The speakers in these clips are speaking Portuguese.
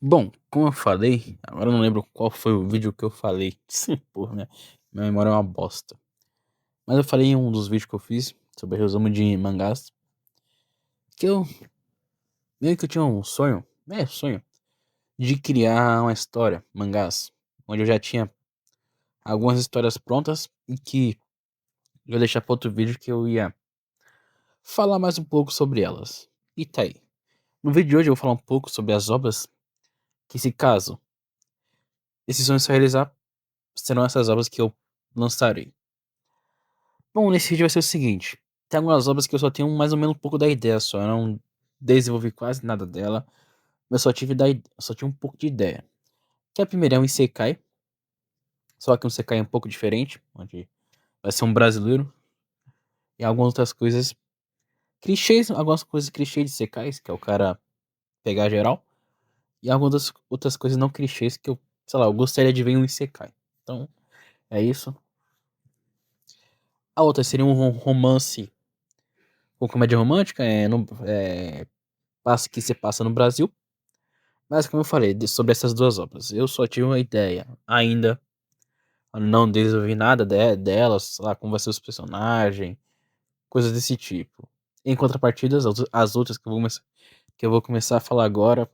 Bom, como eu falei, agora eu não lembro qual foi o vídeo que eu falei. Sim, porra, minha memória é uma bosta. Mas eu falei em um dos vídeos que eu fiz sobre resumo de mangás, que eu meio que eu tinha um sonho, sonho, de criar uma história, mangás, onde eu já tinha algumas histórias prontas e que eu ia deixar para outro vídeo que eu ia falar mais um pouco sobre elas. E tá aí. No vídeo de hoje eu vou falar um pouco sobre as obras que, se caso esse sonho se realizar, serão essas obras que eu lançarei. Bom, nesse vídeo vai ser o seguinte: tem algumas obras que eu só tenho mais ou menos um pouco da ideia só. Eu não desenvolvi quase nada dela, mas só tive um pouco de ideia. Que a primeira é um Isekai, só que um Isekai um pouco diferente, onde vai ser um brasileiro e algumas outras coisas clichês, algumas coisas clichês de Isekais, que é o cara pegar geral, e algumas outras coisas não clichês que eu, sei lá, eu gostaria de ver em um Isekai. Então, é isso. A outra seria um romance com comédia romântica, que se passa no Brasil. Mas como eu falei sobre essas duas obras, eu só tive uma ideia. Ainda não desenvolvi nada delas, sei lá, como vai ser os personagens, coisas desse tipo. Em contrapartida, as outras que eu vou começar a falar agora,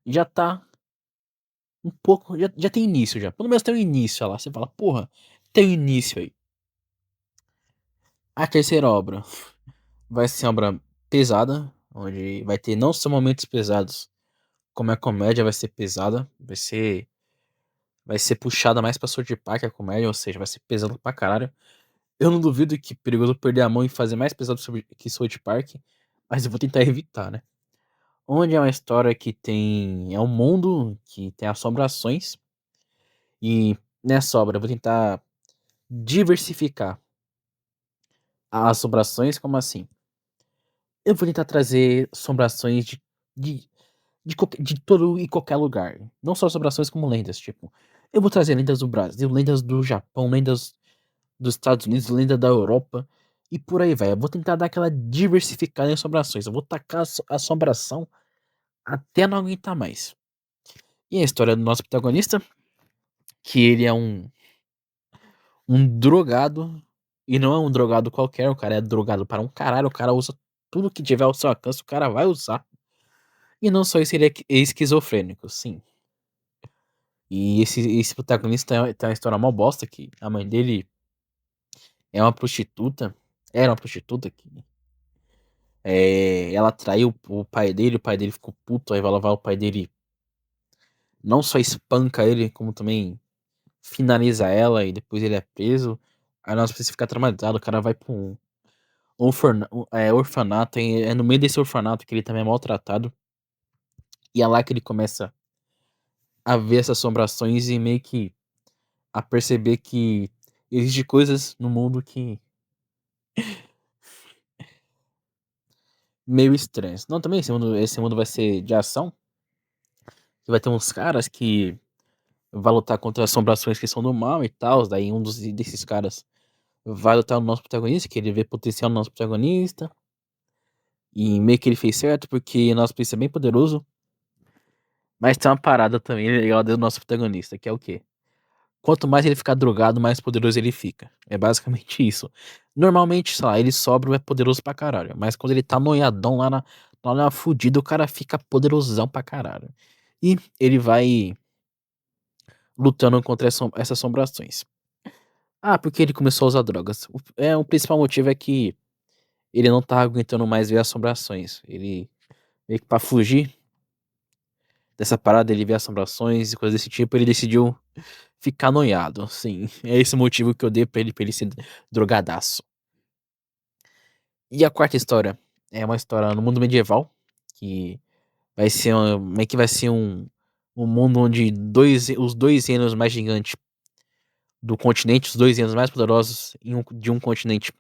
já tá um pouco. Já tem início já. Pelo menos tem um início lá. Você fala, porra, tem um início aí. A terceira obra vai ser uma obra pesada, onde vai ter não só momentos pesados, como a comédia vai ser pesada, vai ser puxada mais pra Sword Park a comédia, ou seja, vai ser pesado pra caralho. Eu não duvido que perigoso perder a mão e fazer mais pesado que Sword Park, mas eu vou tentar evitar, né? Onde é uma história que tem. É um mundo que tem assombrações, e nessa obra eu vou tentar diversificar as assombrações, como assim? Eu vou tentar trazer assombrações de, de todo e qualquer lugar. Não só assombrações como lendas, tipo. Eu vou trazer lendas do Brasil, lendas do Japão, lendas dos Estados Unidos, lenda da Europa e por aí vai. Eu vou tentar dar aquela diversificada em assombrações. Eu vou tacar assombração até não aguentar mais. E a história do nosso protagonista, que ele é um drogado, e não é um drogado qualquer, o cara é drogado para um caralho, o cara usa tudo que tiver ao seu alcance, o cara vai usar. E não só isso, ele é esquizofrênico, sim. E esse protagonista tem uma história mó bosta, que a mãe dele é uma prostituta, era uma prostituta que ela traiu o pai dele ficou puto, aí vai lavar o pai dele. Não só espanca ele, como também finaliza ela e depois ele é preso. Aí nós precisamos ficar traumatizado, o cara vai pra um orfanato, e é no meio desse orfanato que ele também é maltratado. E é lá que ele começa a ver essas assombrações e meio que a perceber que existe coisas no mundo que meio estranhas. Não, também esse mundo vai ser de ação, que vai ter uns caras que vai lutar contra assombrações que são do mal e tal. Daí desses caras vai lutar o nosso protagonista, que ele vê potencial no nosso protagonista. E meio que ele fez certo, porque o nosso príncipe é bem poderoso. Mas tem uma parada também legal do nosso protagonista, que é o quê? Quanto mais ele ficar drogado, mais poderoso ele fica. É basicamente isso. Normalmente, sei lá, ele sobra é poderoso pra caralho. Mas quando ele tá noiadão lá na fudida, o cara fica poderosão pra caralho. E ele vai lutando contra essas assombrações. Ah, porque ele começou a usar drogas. O principal motivo é que ele não tá aguentando mais ver assombrações. Ele, meio que pra fugir dessa parada, ele vê assombrações e coisas desse tipo, ele decidiu ficar noiado. Sim, é esse o motivo que eu dei pra ele ser drogadaço. E a quarta história é uma história no mundo medieval, que meio que vai ser um mundo onde os dois reinos mais gigantes do continente, os dois reinos mais poderosos de um continente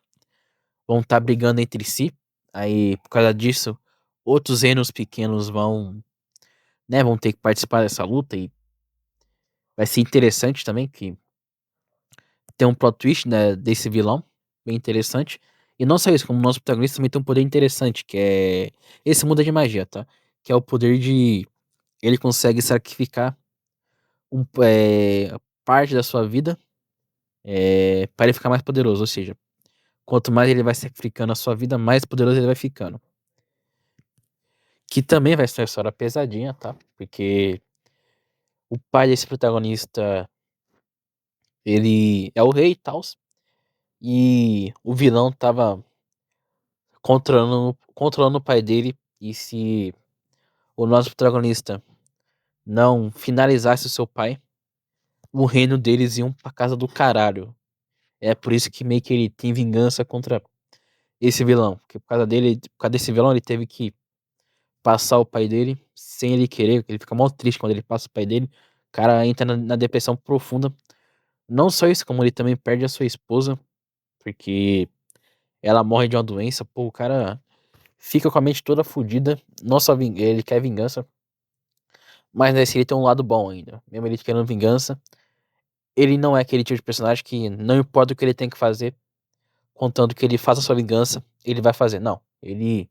vão estar brigando entre si. Aí, por causa disso, outros reinos pequenos vão ter que participar dessa luta e vai ser interessante também que tem um plot twist, né, desse vilão, bem interessante. E não só isso, como o nosso protagonista também tem um poder interessante, que é esse mundo é de magia, tá? Que é o poder de ele consegue sacrificar parte da sua vida para ele ficar mais poderoso. Ou seja, quanto mais ele vai sacrificando a sua vida, mais poderoso ele vai ficando. Que também vai ser uma história pesadinha, tá? Porque o pai desse protagonista, ele é o rei e tal. E o vilão tava controlando o pai dele. E se o nosso protagonista não finalizasse o seu pai, o reino deles iam pra casa do caralho. É por isso que meio que ele tem vingança contra esse vilão. Porque por causa desse vilão, ele teve que passar o pai dele sem ele querer. Ele fica mal triste quando ele passa o pai dele. O cara entra na depressão profunda. Não só isso, como ele também perde a sua esposa. Porque ela morre de uma doença. Pô, o cara fica com a mente toda fodida. Não só ele quer vingança. Mas nesse ele tem um lado bom ainda. Mesmo ele querendo vingança. Ele não é aquele tipo de personagem que não importa o que ele tem que fazer, contando que ele faça sua vingança, ele vai fazer. Não. Ele,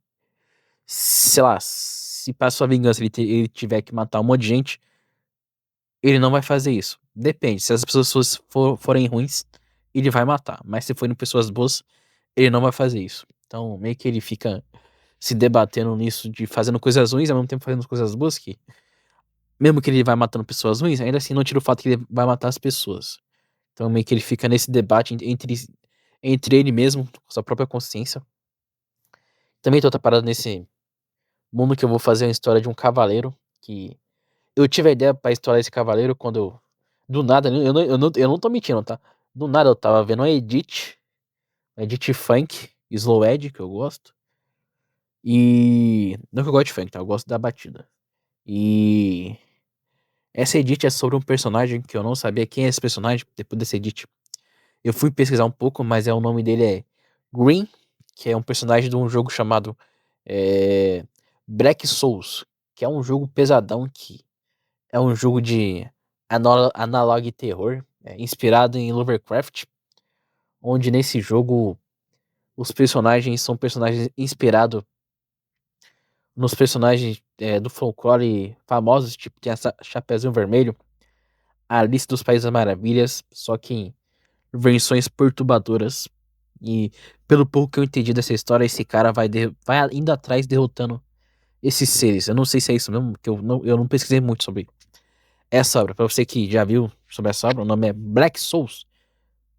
sei lá, se para sua vingança ele tiver que matar um monte de gente, ele não vai fazer isso. Depende. Se as pessoas forem ruins, ele vai matar. Mas se forem pessoas boas, ele não vai fazer isso. Então, meio que ele fica se debatendo nisso de fazendo coisas ruins, ao mesmo tempo fazendo coisas boas que, mesmo que ele vai matando pessoas ruins, ainda assim não tira o fato que ele vai matar as pessoas. Então, meio que ele fica nesse debate entre ele mesmo, com sua própria consciência. Também tô parado nesse mundo que eu vou fazer uma história de um cavaleiro que eu tive a ideia pra história desse cavaleiro quando do nada, eu não tô mentindo, tá? Do nada eu tava vendo uma edit funk, slow ed, que eu gosto. E não que eu gosto de funk, tá? Eu gosto da batida. E essa edit é sobre um personagem que eu não sabia quem é esse personagem depois dessa edit. Eu fui pesquisar um pouco, mas o nome dele é Green, que é um personagem de um jogo chamado é, Black Souls, que é um jogo pesadão que é um jogo de analog terror, inspirado em Lovecraft, onde nesse jogo os personagens são personagens inspirados nos personagens do folclore famosos, tipo tem a Chapeuzinho Vermelho, a Alice dos Países das Maravilhas, só que em versões perturbadoras. E pelo pouco que eu entendi dessa história, esse cara vai indo atrás derrotando esses seres. Eu não sei se é isso mesmo, porque eu não pesquisei muito sobre essa obra. Pra você que já viu sobre essa obra, o nome é Black Souls.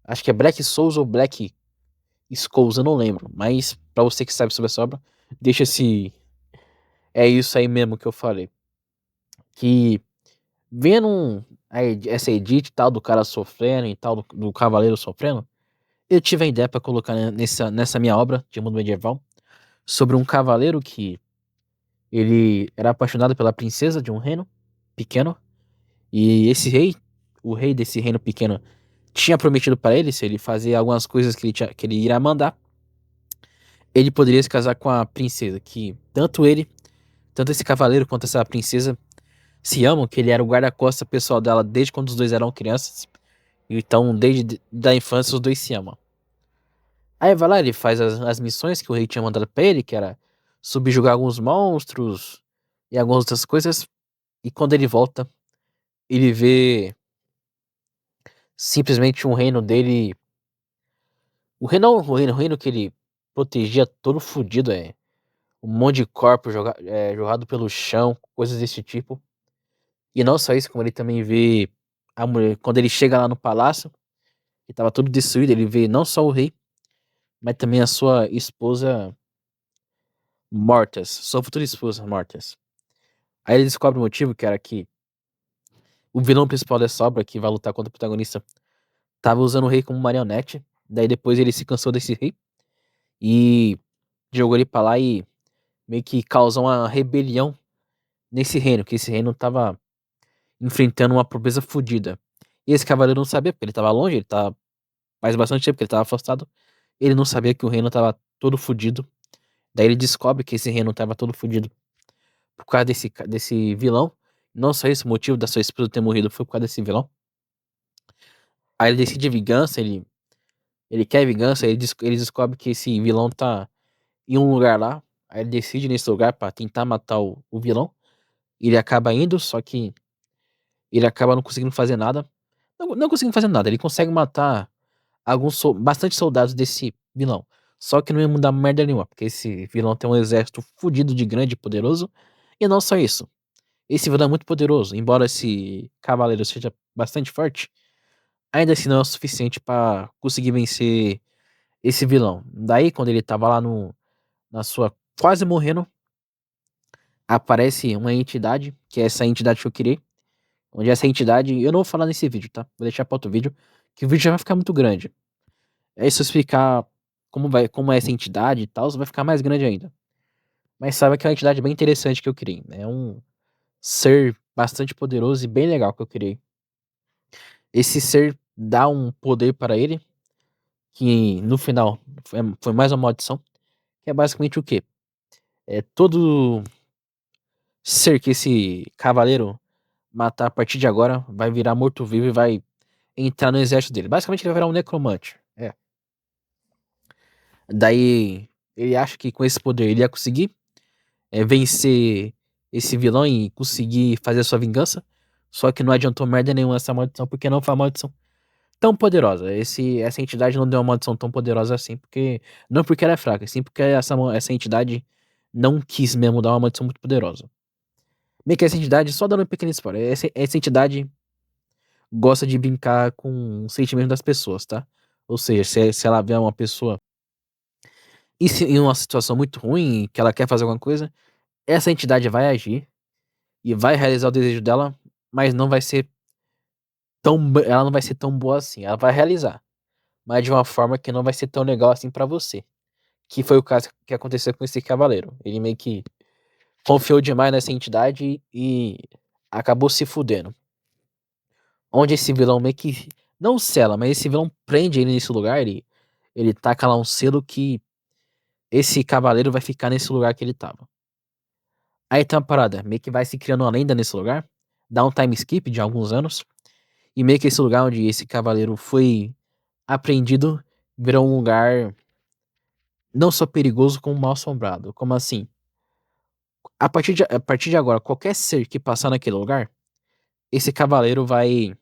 Acho que é Black Souls ou Black Skulls, eu não lembro. Mas pra você que sabe sobre essa obra, deixa esse. É isso aí mesmo que eu falei. Que vendo essa edit e tal do cara sofrendo e tal, do cavaleiro sofrendo, eu tive a ideia pra colocar nessa minha obra de mundo medieval sobre um cavaleiro que ele era apaixonado pela princesa de um reino pequeno. E esse rei, o rei desse reino pequeno, tinha prometido para ele, se ele fazer algumas coisas que ele irá mandar, ele poderia se casar com a princesa. Que tanto esse cavaleiro quanto essa princesa se amam, que ele era o guarda-costas pessoal dela desde quando os dois eram crianças. Então, desde da infância, os dois se amam. Aí vai lá, ele faz as missões que o rei tinha mandado pra ele, que era subjugar alguns monstros e algumas outras coisas. E quando ele volta, ele vê simplesmente um reino dele. O reino que ele protegia todo fodido, um monte de corpo jogado pelo chão, coisas desse tipo. E não só isso, como ele também vê a mulher, quando ele chega lá no palácio, que tava tudo destruído, ele vê não só o rei, mas também a sua esposa mortas, sua futura esposa mortas. Aí ele descobre o motivo, que era que o vilão principal dessa obra, que vai lutar contra o protagonista, tava usando o rei como marionete. Daí depois ele se cansou desse rei e jogou ele pra lá e meio que causou uma rebelião nesse reino, que esse reino tava enfrentando uma pobreza fodida. E esse cavaleiro não sabia, porque ele tava longe, ele tava faz bastante tempo que ele tava afastado. Ele não sabia que o reino tava todo fodido. Daí ele descobre que esse reino tava todo fodido por causa desse vilão. Não só esse motivo da sua esposa ter morrido foi por causa desse vilão. Aí ele decide vingança, ele quer vingança, ele descobre que esse vilão tá em um lugar lá. Aí ele decide nesse lugar pra tentar matar o vilão. ele acaba indo, só que ele acaba não conseguindo fazer nada. Não conseguindo fazer nada, ele consegue matar bastante soldados desse vilão. Só que não ia mudar merda nenhuma, porque esse vilão tem um exército fudido de grande e poderoso. E não só isso. Esse vilão é muito poderoso, embora esse cavaleiro seja bastante forte, ainda assim não é o suficiente pra conseguir vencer esse vilão. Daí, quando ele tava lá no, na sua quase morrendo, aparece uma entidade, que é essa entidade que eu criei. Onde essa entidade, eu não vou falar nesse vídeo, tá? Vou deixar para outro vídeo, que o vídeo já vai ficar muito grande. É isso explicar como é essa entidade e tal, vai ficar mais grande ainda. Mas saiba que é uma entidade bem interessante que eu criei. É um ser bastante poderoso e bem legal que eu criei. Esse ser dá um poder para ele, que no final foi mais uma maldição, que é basicamente o quê? É todo ser que esse cavaleiro matar a partir de agora vai virar morto-vivo e vai entrar no exército dele. Basicamente ele vai virar um necromante. É. Daí ele acha que com esse poder ele ia conseguir vencer esse vilão e conseguir fazer a sua vingança. Só que não adiantou merda nenhuma essa maldição, porque não foi uma maldição tão poderosa. Essa entidade não deu uma maldição tão poderosa assim, porque. Não porque ela é fraca, sim porque essa entidade não quis mesmo dar uma maldição muito poderosa. Bem que essa entidade, só dando um pequeno spoiler, essa entidade gosta de brincar com o sentimento das pessoas, tá? Ou seja, se ela vê uma pessoa em uma situação muito ruim, que ela quer fazer alguma coisa, essa entidade vai agir e vai realizar o desejo dela, mas não vai ser ela não vai ser tão boa assim. Ela vai realizar, mas de uma forma que não vai ser tão legal assim pra você. Que foi o caso que aconteceu com esse cavaleiro. Ele meio que confiou demais nessa entidade e acabou se fudendo. Onde esse vilão meio que não sela, mas esse vilão prende ele nesse lugar, ele taca lá um selo que esse cavaleiro vai ficar nesse lugar que ele tava. Aí tem uma parada, meio que vai se criando uma lenda nesse lugar, dá um time skip de alguns anos, e meio que esse lugar onde esse cavaleiro foi apreendido virou um lugar não só perigoso, como mal assombrado. Como assim? A partir de agora, qualquer ser que passar naquele lugar, esse cavaleiro vai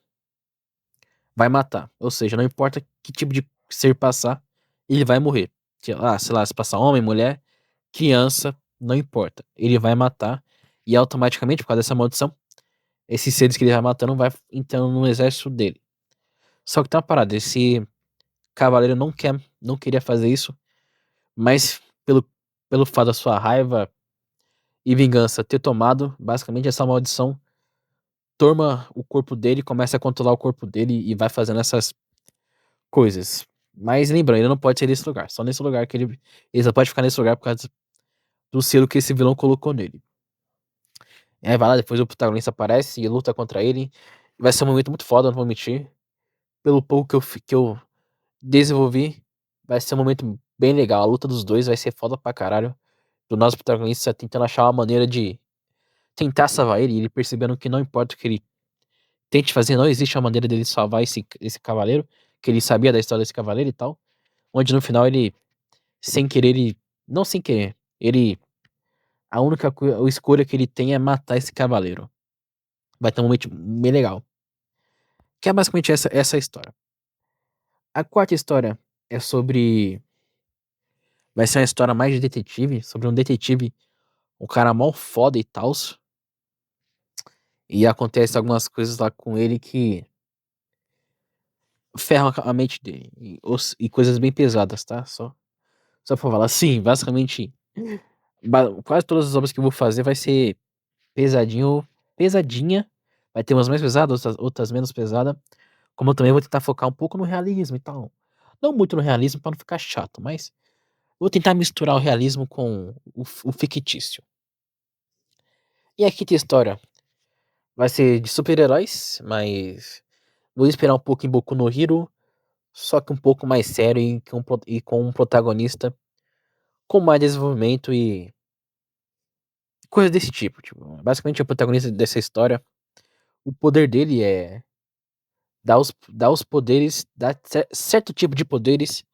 matar. Ou seja, não importa que tipo de ser passar, ele vai morrer. Sei lá, se passar homem, mulher, criança, não importa. Ele vai matar, e automaticamente, por causa dessa maldição, esses seres que ele vai matando vai entrando no exército dele. Só que tem uma parada, esse cavaleiro não queria fazer isso, mas pelo fato da sua raiva e vingança ter tomado, basicamente essa maldição toma o corpo dele, começa a controlar o corpo dele e vai fazendo essas coisas. Mas lembrando, ele não pode ser nesse lugar, só nesse lugar que ele só pode ficar nesse lugar por causa do selo que esse vilão colocou nele. E aí vai lá, depois o protagonista aparece e luta contra ele. Vai ser um momento muito foda, não vou mentir. Pelo pouco que eu desenvolvi, vai ser um momento bem legal. A luta dos dois vai ser foda pra caralho. Do nosso protagonista tentando achar uma maneira de tentar salvar ele, e ele percebendo que não importa o que ele tente fazer, não existe uma maneira dele salvar esse cavaleiro, que ele sabia da história desse cavaleiro e tal. Onde no final ele, sem querer, não sem querer, a única escolha que ele tem é matar esse cavaleiro. Vai ter um momento bem legal. Que é basicamente essa história. A quarta história é sobre. Vai ser uma história mais de detetive, sobre um detetive, um cara mal foda e tal. E acontece algumas coisas lá com ele que ferram a mente dele. E coisas bem pesadas, tá? Só pra falar. Sim, basicamente. Quase todas as obras que eu vou fazer vai ser pesadinha. Vai ter umas mais pesadas, outras menos pesadas. Como eu também vou tentar focar um pouco no realismo e tal. Não muito no realismo pra não ficar chato, mas vou tentar misturar o realismo com o fictício. E a quinta história vai ser de super-heróis, mas vou esperar um pouco em Boku no Hero, só que um pouco mais sério e com um protagonista com mais desenvolvimento e coisas desse tipo. Tipo, basicamente, o protagonista dessa história, o poder dele é dar os poderes, dar certo tipo de poderes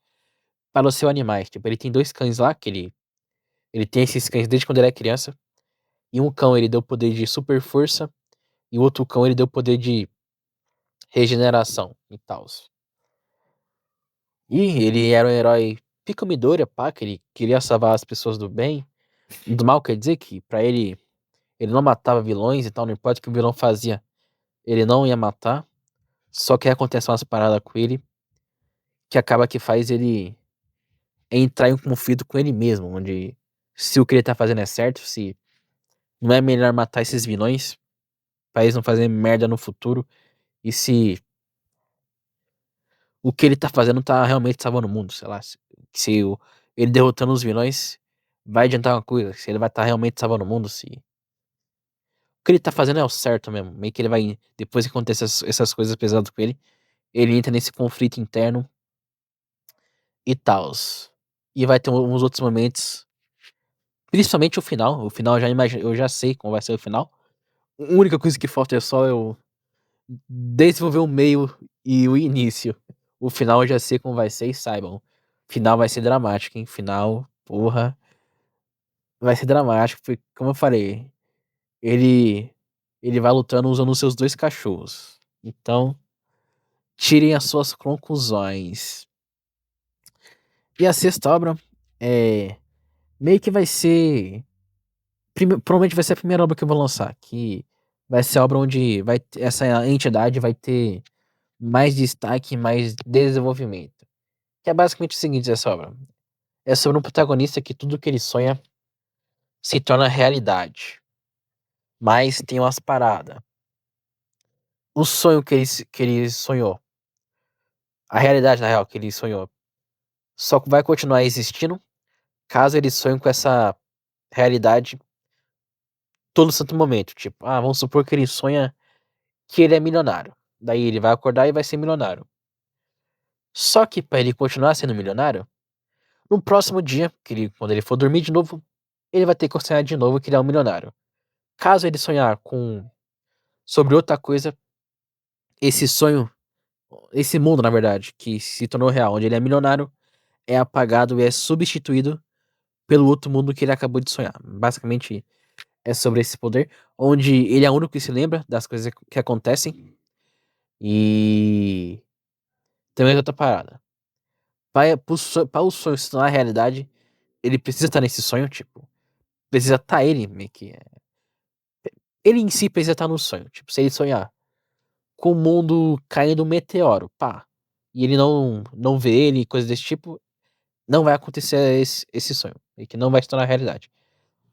para os seus animais. Tipo, ele tem dois cães lá, ele tem esses cães desde quando ele é criança, E um cão ele deu poder de super força. E o outro cão ele deu poder de regeneração e tal. E ele era um herói pica Midoriya, pá, que ele queria salvar as pessoas do bem. Do mal, quer dizer que pra ele não matava vilões e tal, não importa o que o vilão fazia, ele não ia matar. Só que aí acontece umas paradas com ele que acaba que faz ele entrar em um conflito com ele mesmo, onde se o que ele tá fazendo é certo, se não é melhor matar esses vilões pra eles não fazerem merda no futuro, e se o que ele tá fazendo tá realmente salvando o mundo, sei lá, se ele derrotando os vilões vai adiantar uma coisa, se ele vai estar realmente salvando o mundo, se o que ele tá fazendo é o certo mesmo, meio que ele vai, depois que acontece essas coisas pesadas com ele entra nesse conflito interno e tal. E vai ter uns outros momentos. Principalmente o final eu já imagino, eu já sei como vai ser o final. A única coisa que falta é só eu desenvolver o meio e o início. O final eu já sei como vai ser e saibam. O final vai ser dramático, hein? Final, porra, vai ser dramático, porque, como eu falei, ele ele vai lutando usando os seus dois cachorros. Então, tirem as suas conclusões. E a sexta obra é meio que vai ser provavelmente vai ser a primeira obra que eu vou lançar, que vai ser a obra onde essa entidade vai ter mais destaque, mais desenvolvimento. Que é basicamente o seguinte, essa obra. É sobre um protagonista que tudo que ele sonha se torna realidade. Mas tem umas paradas. O sonho que ele sonhou, a realidade na real que ele sonhou, só vai continuar existindo caso ele sonhe com essa realidade todo santo momento. Tipo, vamos supor que ele sonha que ele é milionário. Daí ele vai acordar e vai ser milionário. Só que para ele continuar sendo milionário, no próximo dia, quando ele for dormir de novo, ele vai ter que sonhar de novo que ele é um milionário. Caso ele sonhar com sobre outra coisa, esse sonho, esse mundo, na verdade, que se tornou real, onde ele é milionário, é apagado e é substituído pelo outro mundo que ele acabou de sonhar. Basicamente, é sobre esse poder, onde ele é o único que se lembra das coisas que acontecem. E também é outra parada. Para o sonho se tornar realidade, ele precisa estar nesse sonho, tipo, precisa estar ele, meio que. Ele em si precisa estar no sonho. Tipo, se ele sonhar com o mundo caindo um meteoro, pá, e ele não vê ele, coisa desse tipo, não vai acontecer esse sonho. E que não vai se tornar realidade.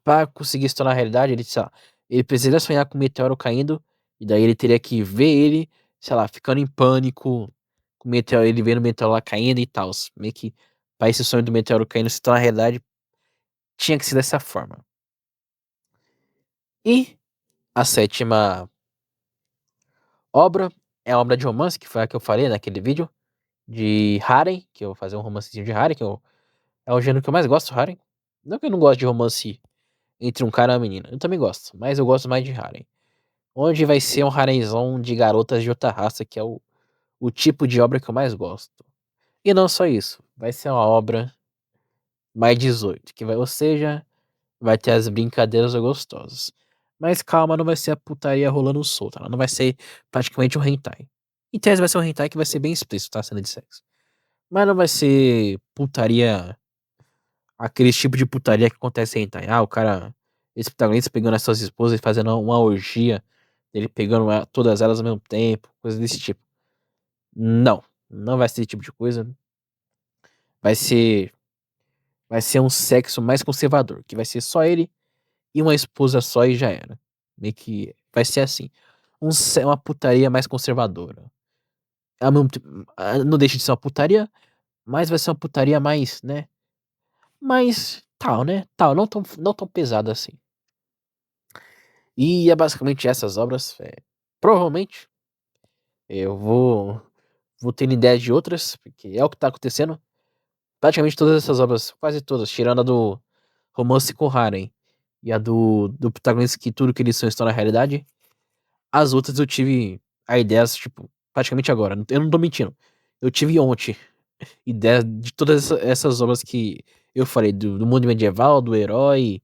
Pra conseguir se tornar realidade, ele, sei lá, ele precisaria sonhar com o meteoro caindo, e daí ele teria que ver ele, sei lá, ficando em pânico, com o meteoro, ele vendo o meteoro lá caindo e tal. Meio que pra esse sonho do meteoro caindo se tornar realidade, tinha que ser dessa forma. E a sétima obra é a obra de romance, que foi a que eu falei naquele vídeo, de Harem, que eu vou fazer um romancezinho de Harem, é o gênero que eu mais gosto, Harem. Não que eu não gosto de romance entre um cara e uma menina, eu também gosto, mas eu gosto mais de Harem. Onde vai ser um harenzão de garotas de outra raça, que é o tipo de obra que eu mais gosto. E não só isso, vai ser uma obra mais 18, ou seja, vai ter as brincadeiras gostosas. Mas calma, não vai ser a putaria rolando solta, não vai ser praticamente um hentai. Em tese vai ser um hentai que vai ser bem explícito, tá? Cena de sexo. Mas não vai ser putaria, aquele tipo de putaria que acontece em hentai. O cara, esse protagonista pegando as suas esposas e fazendo uma orgia, ele pegando todas elas ao mesmo tempo, coisa desse tipo. Não, não vai ser esse tipo de coisa. Vai ser, vai ser um sexo mais conservador, que vai ser só ele e uma esposa só e já era. Meio que vai ser assim. Uma putaria mais conservadora. Não deixa de ser uma putaria, mas vai ser uma putaria mais, né? Mais tal, né? Tal, não tão pesada assim. E é basicamente essas obras. Provavelmente eu vou ter ideias de outras, porque é o que tá acontecendo. Praticamente todas essas obras, quase todas, tirando a do Romance com Harem e a do protagonista que tudo que eles são está na realidade, as outras eu tive a ideias, tipo, praticamente agora. Eu não tô mentindo. Eu tive ontem ideias de todas essas obras que eu falei, do mundo medieval, do herói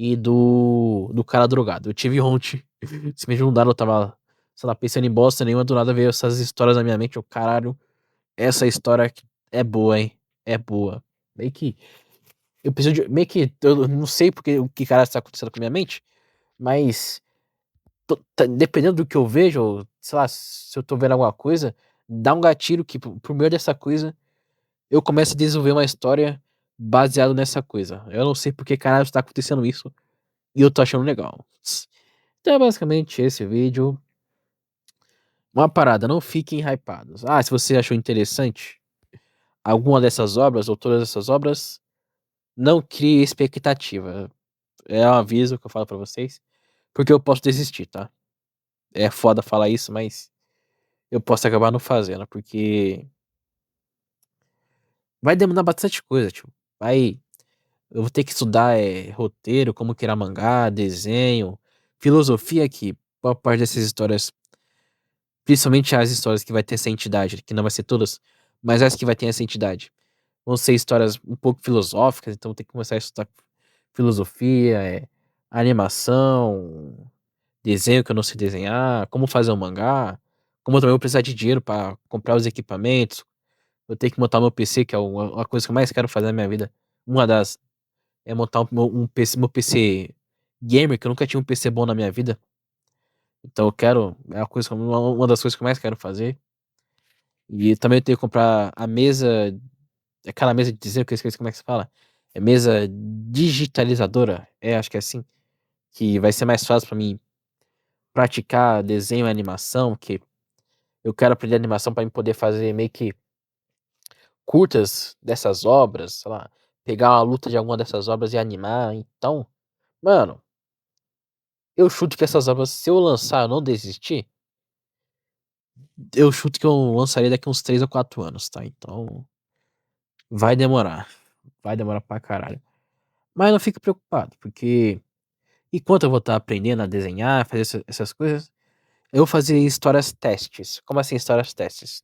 e do cara drogado. Eu tive ontem, simplesmente não dá, eu tava, sei lá, pensando em bosta nenhuma, do nada veio essas histórias na minha mente, eu, caralho, essa história é boa, hein? É boa. Meio que, eu preciso de, meio que, eu não sei porque, o que cara está acontecendo com a minha mente, mas dependendo do que eu vejo, ou, sei lá, se eu tô vendo alguma coisa, dá um gatilho que, por meio dessa coisa, eu começo a desenvolver uma história baseada nessa coisa. Eu não sei porque caralho está acontecendo isso, e eu tô achando legal. Então é basicamente esse vídeo. Uma parada, não fiquem hypados. Ah, se você achou interessante alguma dessas obras, ou todas essas obras, não crie expectativa. É um aviso que eu falo pra vocês, porque eu posso desistir, tá? É foda falar isso, mas eu posso acabar não fazendo, porque vai demorar bastante coisa, tipo. Eu vou ter que estudar roteiro, como criar mangá, desenho, filosofia aqui. Boa parte dessas histórias, principalmente as histórias que vai ter essa entidade, que não vai ser todas, mas as que vai ter essa entidade, vão ser histórias um pouco filosóficas, então tem que começar a estudar filosofia, animação, desenho que eu não sei desenhar, como fazer um mangá, como eu também vou precisar de dinheiro para comprar os equipamentos, eu tenho que montar meu PC, que é uma coisa que eu mais quero fazer na minha vida. Uma das é montar meu PC gamer, que eu nunca tinha um PC bom na minha vida. Então eu quero, é uma das coisas que eu mais quero fazer. E também eu tenho que comprar a mesa, aquela mesa de desenho que eu esqueci como é que se fala. É mesa digitalizadora, acho que é assim, que vai ser mais fácil pra mim praticar desenho e animação, que eu quero aprender animação pra mim poder fazer meio que curtas dessas obras, sei lá, pegar uma luta de alguma dessas obras e animar. Então, mano, eu chuto que essas obras, se eu lançar, eu não desistir, eu chuto que eu lançaria daqui uns 3 ou 4 anos, tá? Então, vai demorar. Vai demorar pra caralho. Mas não fique preocupado, porque enquanto eu vou estar aprendendo a desenhar, fazer essas coisas, eu vou fazer histórias testes. Como assim histórias testes?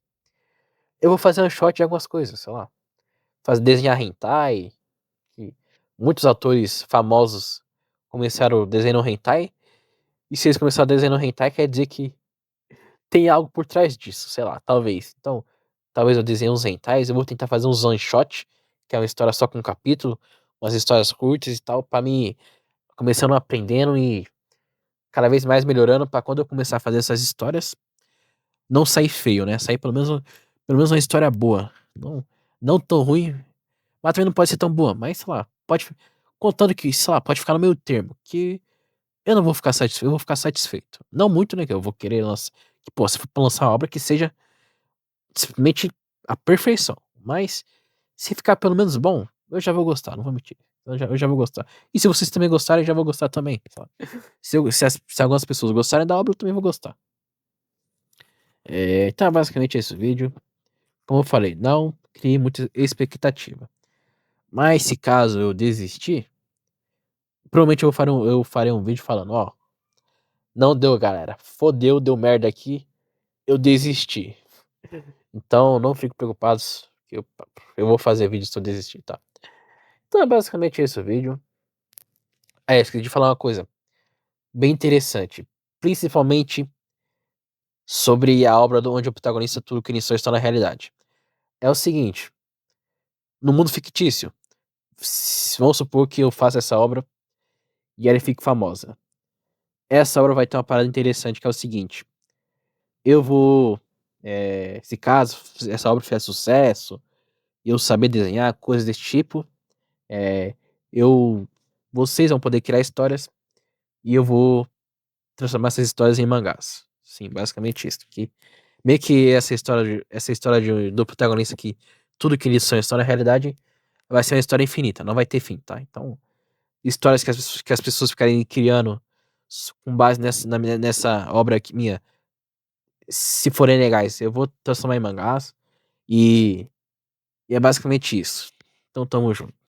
Eu vou fazer um shot de algumas coisas, sei lá. Desenhar hentai, que muitos autores famosos começaram desenhando hentai, e se eles começaram desenhando hentai, quer dizer que tem algo por trás disso, sei lá, talvez. Então, talvez eu desenhe uns hentais, eu vou tentar fazer uns one shot, que é uma história só com um capítulo, umas histórias curtas e tal, pra mim começando aprendendo e cada vez mais melhorando pra quando eu começar a fazer essas histórias, não sair feio, né? Sair pelo menos uma história boa. Não, não tão ruim, mas também não pode ser tão boa, mas sei lá, pode, contando que, sei lá, pode ficar no meio termo, que eu não vou ficar satisfeito, eu vou ficar satisfeito. Não muito, né, que eu vou querer lançar, que, pô, se for pra lançar uma obra que seja simplesmente a perfeição. Mas se ficar pelo menos bom, eu já vou gostar, não vou mentir. Eu já vou gostar. E se vocês também gostarem, eu já vou gostar também. Sabe? Se algumas pessoas gostarem da obra, eu também vou gostar. Então, basicamente esse vídeo. Como eu falei, não crie muita expectativa. Mas se caso eu desistir, provavelmente eu farei um vídeo falando, ó, não deu, galera. Fodeu, deu merda aqui. Eu desisti. Então, não fiquem preocupados. Que eu vou fazer vídeo se eu desistir, tá? Então é basicamente esse o vídeo. Esqueci de falar uma coisa bem interessante. Principalmente sobre a obra onde o protagonista tudo que iniciou está na realidade. É o seguinte, no mundo fictício, vamos supor que eu faça essa obra e ela fique famosa. Essa obra vai ter uma parada interessante que é o seguinte. Eu vou, se caso essa obra fizer sucesso, eu saber desenhar, coisas desse tipo, é, eu, vocês vão poder criar histórias e eu vou transformar essas histórias em mangás. Sim, basicamente isso. Que meio que essa história do protagonista que tudo que eles são história é realidade, vai ser uma história infinita, não vai ter fim, tá? Então, histórias que as pessoas ficarem criando com base nessa obra aqui, minha, se forem legais, eu vou transformar em mangás e, e é basicamente isso. Então, tamo junto.